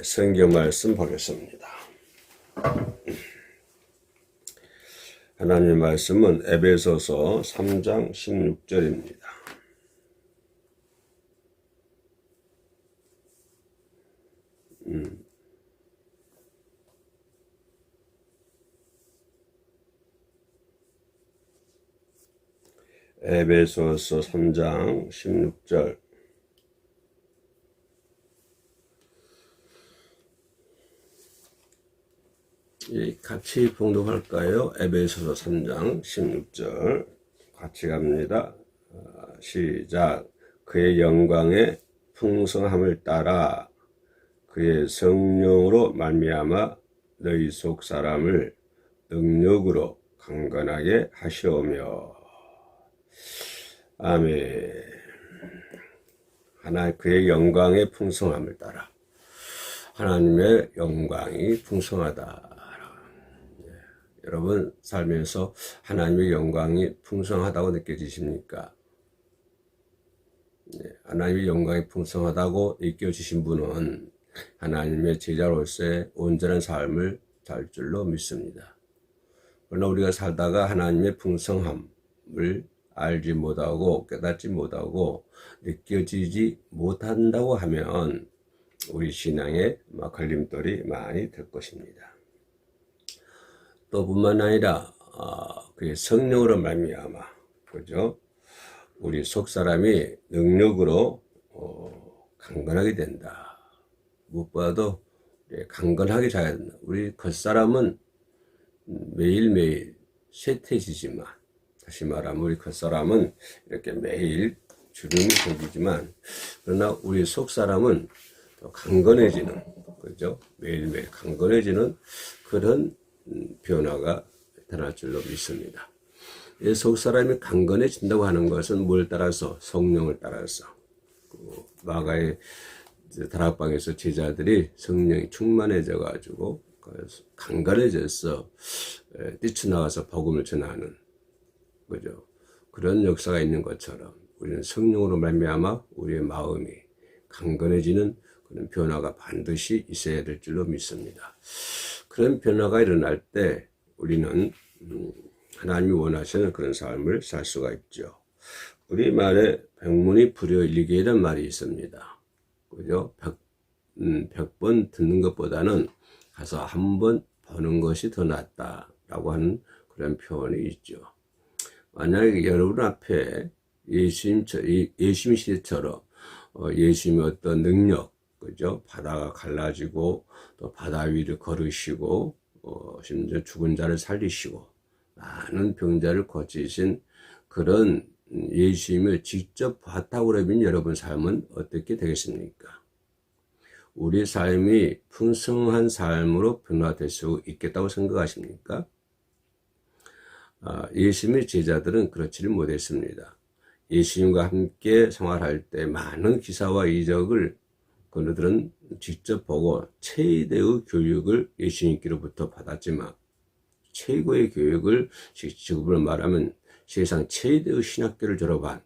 성경 말씀 보겠습니다. 하나님의 말씀은 에베소서 3장 16절입니다. 에베소서 3장 16절. 같이 봉독할까요? 에베소서 3장 16절 같이 갑니다. 시작. 그의 영광의 풍성함을 따라 그의 성령으로 말미암아 너희 속 사람을 능력으로 강건하게 하시오며. 아멘. 그의 영광의 풍성함을 따라 하나님의 영광이 풍성하다. 여러분 살면서 하나님의 영광이 풍성하다고 느껴지십니까? 하나님의 영광이 풍성하다고 느껴지신 분은 하나님의 제자로서의 온전한 삶을 살 줄로 믿습니다. 그러나 우리가 살다가 하나님의 풍성함을 알지 못하고 깨닫지 못하고 느껴지지 못한다고 하면 우리 신앙에 걸림돌이 많이 될 것입니다. 또 뿐만 아니라 그의 성령으로 말미암아, 그죠? 우리 속 사람이 능력으로 강건하게 된다. 무엇보다도 강건하게 자야 된다. 우리 겉사람은 매일매일 쇠퇴지지만, 다시 말하면 우리 겉사람은 이렇게 매일 주름이 생기지만, 그러나 우리 속 사람은 더 강건해지는, 그죠? 매일매일 강건해지는 그런 변화가 나타날 줄로 믿습니다. 속 사람이 강건해진다고 하는 것은 뭘 따라서? 성령을 따라서. 마가의 다락방에서 제자들이 성령이 충만해져 가지고 강건해져서 뛰쳐나가서 복음을 전하는, 그죠? 그런 역사가 있는 것처럼 우리는 성령으로 말미암아 우리의 마음이 강건해지는 그런 변화가 반드시 있어야 될 줄로 믿습니다. 그런 변화가 일어날 때 우리는 하나님이 원하시는 그런 삶을 살 수가 있죠. 우리말에 백문이 불여일견이라는 말이 있습니다. 그죠? 100번 듣는 것보다는 가서 한 번 보는 것이 더 낫다라고 하는 그런 표현이 있죠. 만약에 여러분 앞에 예수님 시대처럼 예수님의 어떤 능력, 그죠? 바다가 갈라지고 또 바다 위를 걸으시고 심지어 죽은 자를 살리시고 많은 병자를 고치신 그런 예수님을 직접 봤다고 그러면 여러분 삶은 어떻게 되겠습니까? 우리 삶이 풍성한 삶으로 변화될 수 있겠다고 생각하십니까? 예수님의 제자들은 그렇지를 못했습니다. 예수님과 함께 생활할 때 많은 기사와 이적을 그들은 직접 보고 최대의 교육을 예수님께로부터 받았지만, 최고의 교육을 지금으로 말하면 세상 최대의 신학교를 졸업한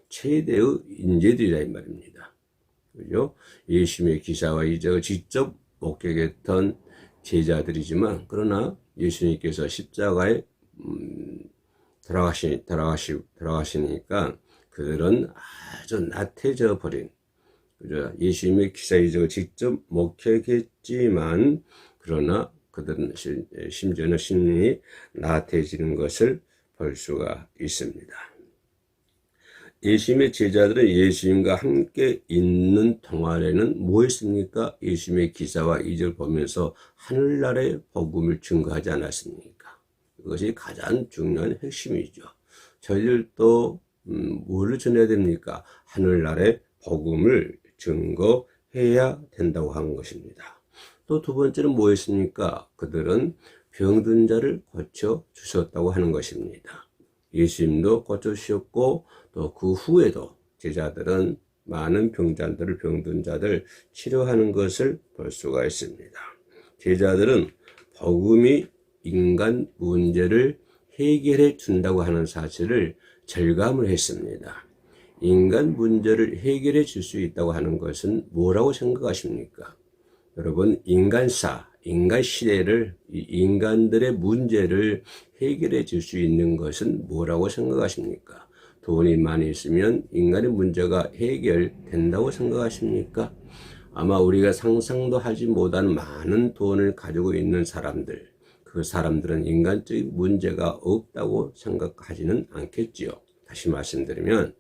최대의 인재들이라 이 말입니다. 그죠? 예수님의 기사와 이적을 직접 목격했던 제자들이지만, 그러나 예수님께서 십자가에 돌아가시니까 그들은 아주 나태해져 버린, 그죠? 예수님의 기사 이적을 직접 목격했지만, 그러나 그들은 심지어는 심령이 나태해지는 것을 볼 수가 있습니다. 예수님의 제자들은 예수님과 함께 있는 동안에는 뭐 했습니까? 예수님의 기사와 이적을 보면서 하늘나라의 복음을 증거하지 않았습니까? 이것이 가장 중요한 핵심이죠. 저희들도 뭐를 전해야 됩니까? 하늘나라의 복음을 증거해야 된다고 하는 것입니다. 또 두 번째는 뭐였습니까? 그들은 병든 자를 고쳐 주셨다고 하는 것입니다. 예수님도 고쳐 주셨고 또 그 후에도 제자들은 많은 병든 자들 치료하는 것을 볼 수가 있습니다. 제자들은 복음이 인간 문제를 해결해 준다고 하는 사실을 절감을 했습니다. 인간 문제를 해결해 줄 수 있다고 하는 것은 뭐라고 생각하십니까? 여러분, 인간 시대를, 이 인간들의 문제를 해결해 줄 수 있는 것은 뭐라고 생각하십니까? 돈이 많이 있으면 인간의 문제가 해결된다고 생각하십니까? 아마 우리가 상상도 하지 못한 많은 돈을 가지고 있는 사람들, 그 사람들은 인간적인 문제가 없다고 생각하지는 않겠지요. 다시 말씀드리면,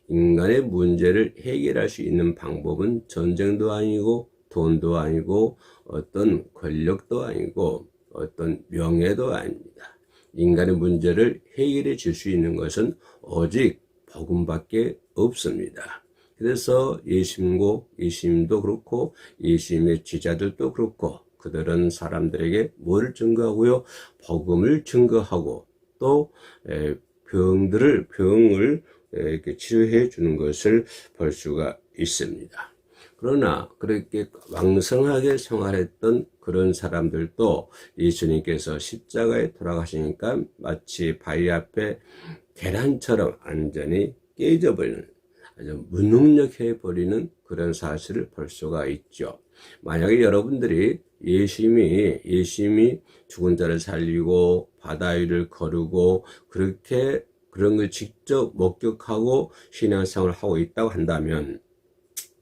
인간의 문제를 해결할 수 있는 방법은 전쟁도 아니고, 돈도 아니고, 어떤 권력도 아니고, 어떤 명예도 아닙니다. 인간의 문제를 해결해 줄 수 있는 것은 오직 복음밖에 없습니다. 그래서 예수님도 그렇고 예수님의 제자들도 그렇고 그들은 사람들에게 뭘 증거하고요? 복음을 증거하고 또 병을 이렇게 치료해 주는 것을 볼 수가 있습니다. 그러나 그렇게 왕성하게 생활했던 그런 사람들도 예수님께서 십자가에 돌아가시니까 마치 바위 앞에 계란처럼 완전히 깨져버리는, 아주 무능력해버리는 그런 사실을 볼 수가 있죠. 만약에 여러분들이 예수님이 죽은 자를 살리고 바다 위를 거르고 그렇게 그런 걸 직접 목격하고 신앙생활을 하고 있다고 한다면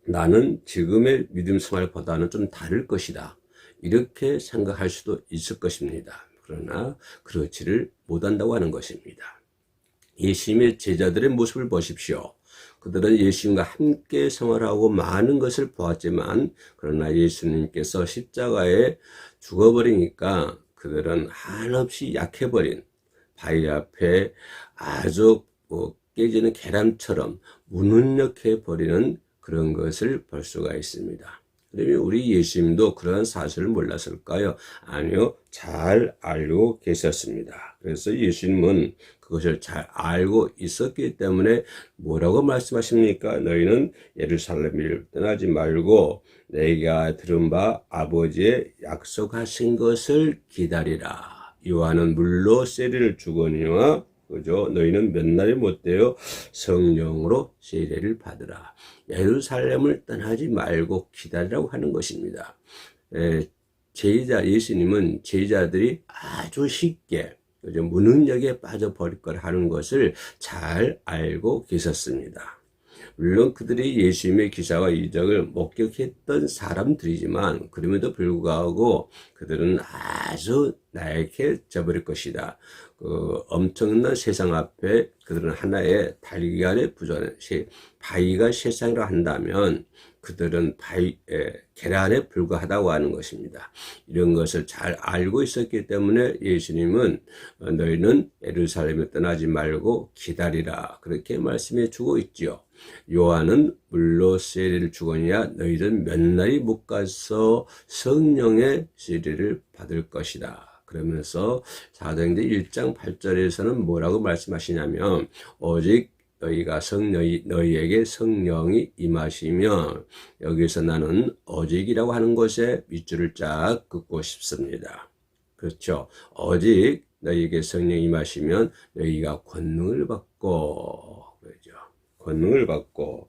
나는 지금의 믿음 생활보다는 좀 다를 것이다, 이렇게 생각할 수도 있을 것입니다. 그러나 그렇지를 못한다고 하는 것입니다. 예수님의 제자들의 모습을 보십시오. 그들은 예수님과 함께 생활하고 많은 것을 보았지만 그러나 예수님께서 십자가에 죽어버리니까 그들은 한없이 약해버린 바위 앞에 아주 깨지는 계란처럼 무능력해버리는 그런 것을 볼 수가 있습니다. 그러면 우리 예수님도 그런 사실을 몰랐을까요? 아니요, 잘 알고 계셨습니다. 그래서 예수님은 그것을 잘 알고 있었기 때문에 뭐라고 말씀하십니까? 너희는 예루살렘을 떠나지 말고 내가 들은 바 아버지의 약속하신 것을 기다리라. 요한은 물로 세례를 주거니와 그죠? 너희는 몇 날이 못되어 성령으로 세례를 받으라. 예루살렘을 떠나지 말고 기다리라고 하는 것입니다. 예수님은 제자들이 아주 쉽게 무능력에 빠져버릴 걸 하는 것을 잘 알고 계셨습니다. 물론 그들이 예수님의 기사와 이적을 목격했던 사람들이지만 그럼에도 불구하고 그들은 아주 나약해져 버릴 것이다. 엄청난 세상 앞에 그들은 하나의 달걀에 부족한 바위가 세상이라 한다면 그들은 계란에 불과하다고 하는 것입니다. 이런 것을 잘 알고 있었기 때문에 예수님은 너희는 예루살렘에 떠나지 말고 기다리라, 그렇게 말씀해 주고 있지요. 요한은 물로 세례를 주거니와 너희는 몇 날이 못 가서 성령의 세례를 받을 것이다. 그러면서 사도행전 1장 8절에서는 뭐라고 말씀하시냐면 오직 너희에게 성령이 임하시면, 여기서 나는 오직이라고 하는 것에 밑줄을 쫙 긋고 싶습니다. 그렇죠. 오직 너희에게 성령이 임하시면 너희가 권능을 받고, 그렇죠. 권능을 받고,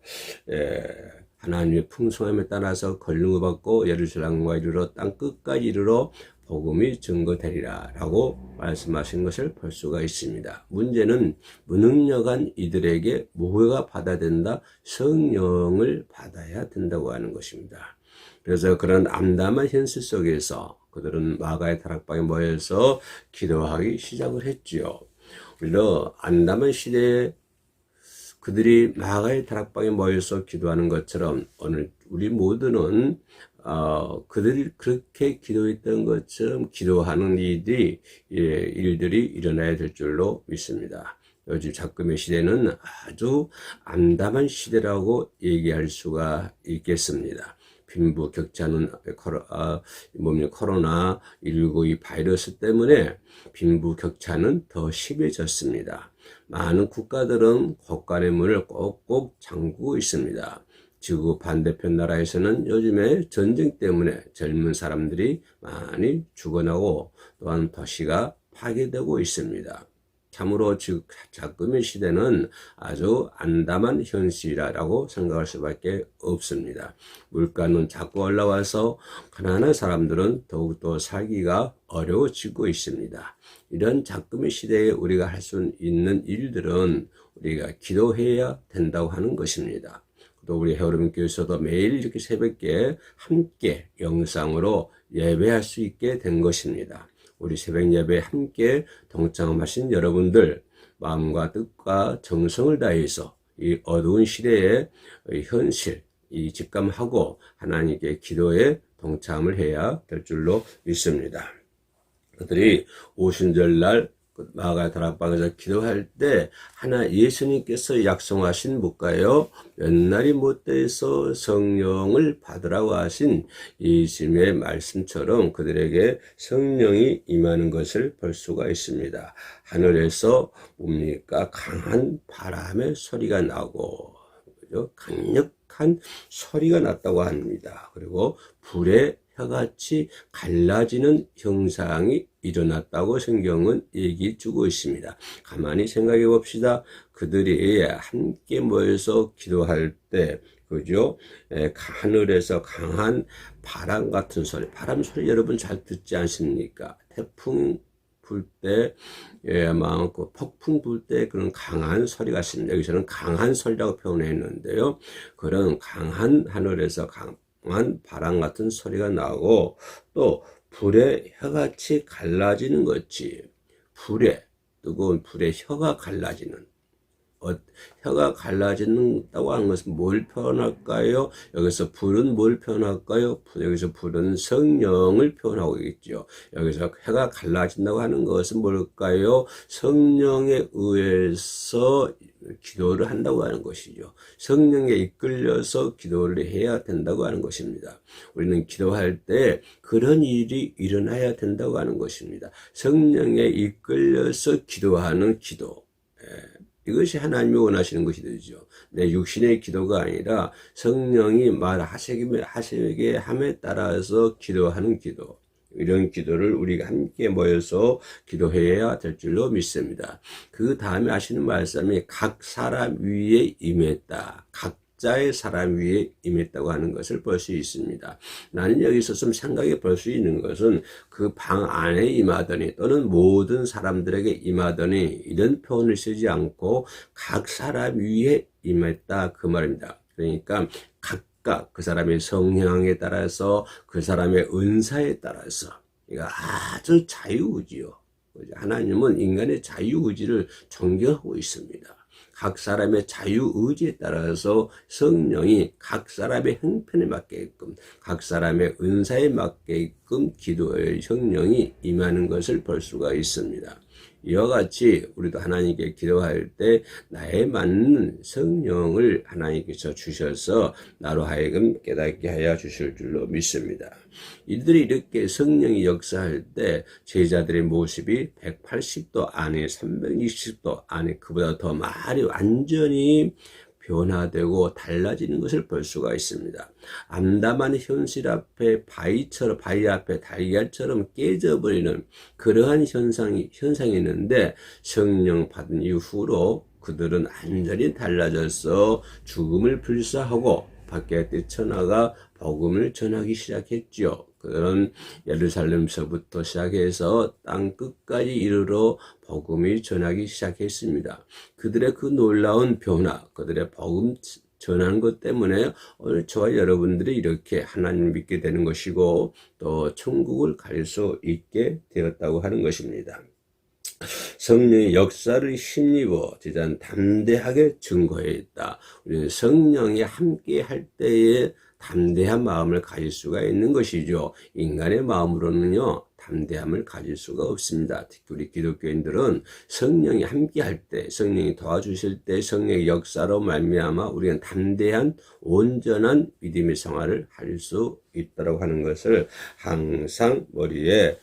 하나님의 풍성함에 따라서 권능을 받고 예루살렘과 이르러 땅 끝까지 이르러 복음이 증거되리라 라고 말씀하신 것을 볼 수가 있습니다. 문제는 무능력한 이들에게 뭐가 받아야 된다? 성령을 받아야 된다고 하는 것입니다. 그래서 그런 암담한 현실 속에서 그들은 마가의 다락방에 모여서 기도하기 시작을 했지요. 물론 암담한 시대에 그들이 마가의 다락방에 모여서 기도하는 것처럼 오늘 우리 모두는 그들이 그렇게 기도했던 것처럼 기도하는 일들이 일어나야 될 줄로 믿습니다. 요즘 작금의 시대는 아주 암담한 시대라고 얘기할 수가 있겠습니다. 빈부격차는 코로나19 이 바이러스 때문에 빈부격차는 더 심해졌습니다. 많은 국가들은 곳간의 문을 꼭꼭 잠그고 있습니다. 지구 반대편 나라에서는 요즘에 전쟁 때문에 젊은 사람들이 많이 죽어나고 또한 도시가 파괴되고 있습니다. 참으로 즉 작금의 시대는 아주 암담한 현실이라고 생각할 수밖에 없습니다. 물가는 자꾸 올라와서 가난한 사람들은 더욱더 살기가 어려워지고 있습니다. 이런 작금의 시대에 우리가 할 수 있는 일들은 우리가 기도해야 된다고 하는 것입니다. 또 우리 헤어름교에서도 매일 이렇게 새벽에 함께 영상으로 예배할 수 있게 된 것입니다. 우리 새벽 예배에 함께 동참하신 여러분들 마음과 뜻과 정성을 다해서 이 어두운 시대의 현실 직감하고 하나님께 기도에 동참을 해야 될 줄로 믿습니다. 그들이 오순절날 마가 다락방에서 기도할 때 하나 예수님께서 약속하신 뭘까요? 몇 날이 못 돼서 성령을 받으라고 하신 예수님의 말씀처럼 그들에게 성령이 임하는 것을 볼 수가 있습니다. 하늘에서 뭡니까? 강한 바람의 소리가 나고 강력한 소리가 났다고 합니다. 그리고 불의 혀같이 갈라지는 현상이 일어났다고 성경은 얘기해 주고 있습니다. 가만히 생각해 봅시다. 그들이 함께 모여서 기도할 때 그죠? 하늘에서 강한 바람 같은 소리, 바람 소리 여러분 잘 듣지 않습니까? 태풍 불 때, 아마 그 폭풍 불 때 그런 강한 소리 같습니다. 여기서는 강한 소리라고 표현했는데요. 그런 강한 하늘에서 강한 바람 같은 소리가 나고 또 불의 혀같이 갈라지는 것이 뜨거운 불의 혀가 갈라지는 혀가 갈라진다고 하는 것은 뭘 표현할까요? 여기서 불은 뭘 표현할까요? 여기서 불은 성령을 표현하고 있죠. 여기서 혀가 갈라진다고 하는 것은 뭘까요? 성령에 의해서 기도를 한다고 하는 것이죠. 성령에 이끌려서 기도를 해야 된다고 하는 것입니다. 우리는 기도할 때 그런 일이 일어나야 된다고 하는 것입니다. 성령에 이끌려서 기도하는 기도. 이것이 하나님이 원하시는 것이죠. 내 육신의 기도가 아니라 성령이 말하시게 함에 따라서 기도하는 기도. 이런 기도를 우리가 함께 모여서 기도해야 될 줄로 믿습니다. 그 다음에 하시는 말씀이 각 사람 위에 임했다. 각자의 사람 위에 임했다고 하는 것을 볼 수 있습니다. 나는 여기서 좀 생각해 볼 수 있는 것은 그 방 안에 임하더니 또는 모든 사람들에게 임하더니 이런 표현을 쓰지 않고 각 사람 위에 임했다 그 말입니다. 그러니까 각각 그 사람의 성향에 따라서 그 사람의 은사에 따라서 이거 아주 자유의지요. 하나님은 인간의 자유의지를 존경하고 있습니다. 각 사람의 자유의지에 따라서 성령이 각 사람의 형편에 맞게끔 각 사람의 은사에 맞게끔 기도의 성령이 임하는 것을 볼 수가 있습니다. 이와 같이 우리도 하나님께 기도할 때 나에 맞는 성령을 하나님께서 주셔서 나로 하여금 깨닫게 하여 주실 줄로 믿습니다. 이들이 이렇게 성령이 역사할 때 제자들의 모습이 180도 안에 360도 안에 그보다 더 많이 완전히 변화되고 달라지는 것을 볼 수가 있습니다. 암담한 현실 앞에 바위 앞에 달걀처럼 깨져버리는 그러한 현상이 있는데 성령 받은 이후로 그들은 완전히 달라져서 죽음을 불사하고 밖에 뛰쳐나가 복음을 전하기 시작했죠. 그런 예루살렘서부터 시작해서 땅 끝까지 이르러 복음이 전하기 시작했습니다. 그들의 그 놀라운 변화, 그들의 복음 전하는 것 때문에 오늘 저와 여러분들이 이렇게 하나님을 믿게 되는 것이고 또 천국을 갈 수 있게 되었다고 하는 것입니다. 성령의 역사를 힘입어 제자는 담대하게 증거했다. 우리는 성령이 함께 할 때에 담대한 마음을 가질 수가 있는 것이죠. 인간의 마음으로는요 담대함을 가질 수가 없습니다. 특히 우리 기독교인들은 성령이 함께 할 때, 성령이 도와주실 때 성령의 역사로 말미암아 우리는 담대한 온전한 믿음의 생활을 할 수 있다고 하는 것을 항상 머리에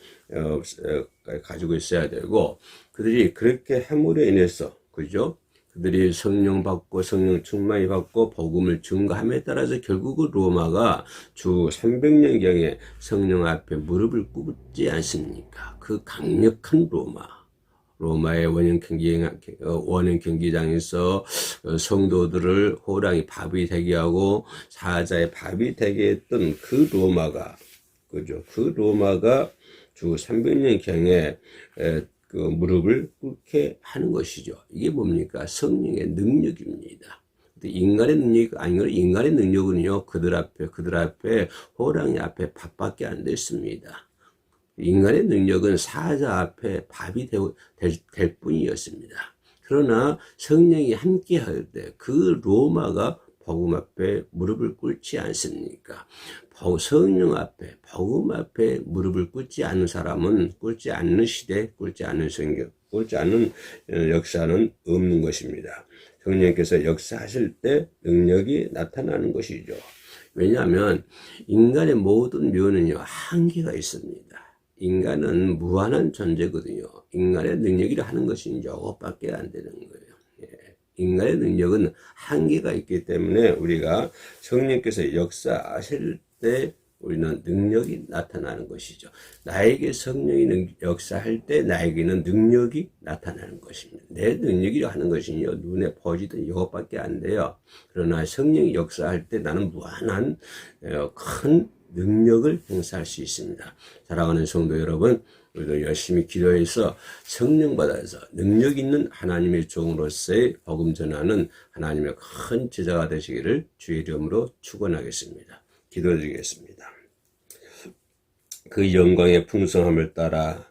가지고 있어야 되고, 그들이 그렇게 함으로 인해서 그죠? 그들이 성령 받고 성령 충만히 받고 복음을 증거함에 따라서 결국은 로마가 주 300년경에 성령 앞에 무릎을 꿇지 않습니까? 그 강력한 로마. 로마의 원형 경기장에서 성도들을 호랑이 밥이 되게 하고 사자의 밥이 되게 했던 그 로마가, 그죠? 그 로마가 주 300년경에 그 무릎을 꿇게 하는 것이죠. 이게 뭡니까? 성령의 능력입니다. 인간의 능력이 아니고 인간의 능력은요, 그들 앞에 호랑이 앞에 밥밖에 안 됐습니다. 인간의 능력은 사자 앞에 밥이 될 뿐이었습니다. 그러나 성령이 함께 할 때 그 로마가 복음 앞에 무릎을 꿇지 않습니까? 성령 앞에, 복음 앞에 무릎을 꿇지 않는 사람은 꿇지 않는 시대, 꿇지 않는 성경, 꿇지 않는 역사는 없는 것입니다. 성령께서 역사하실 때 능력이 나타나는 것이죠. 왜냐하면 인간의 모든 묘는요, 한계가 있습니다. 인간은 무한한 존재거든요. 인간의 능력이라 하는 것이 이것밖에 안 되는 거예요. 인간의 능력은 한계가 있기 때문에 우리가 성령께서 역사하실 때 우리는 능력이 나타나는 것이죠. 나에게 성령이 역사할 때 나에게는 능력이 나타나는 것입니다. 내 능력이라 하는 것은요, 눈에 보이던 이것밖에 안 돼요. 그러나 성령이 역사할 때 나는 무한한 큰 능력을 행사할 수 있습니다. 사랑하는 성도 여러분, 우리도 열심히 기도해서 성령 받아서 능력 있는 하나님의 종으로서의 복음 전하는 하나님의 큰 제자가 되시기를 주의 이름으로 축원하겠습니다. 기도드리겠습니다. 그 영광의 풍성함을 따라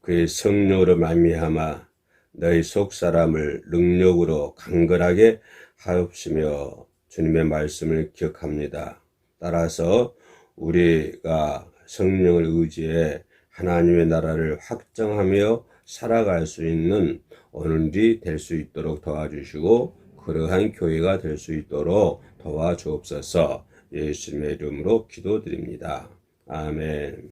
그의 성령으로 말미암아 너희 속 사람을 능력으로 강건하게 하옵시며 주님의 말씀을 기억합니다. 따라서 우리가 성령을 의지해 하나님의 나라를 확정하며 살아갈 수 있는 오늘이 될 수 있도록 도와주시고 그러한 교회가 될 수 있도록 도와주옵소서. 예수님의 이름으로 기도드립니다. 아멘.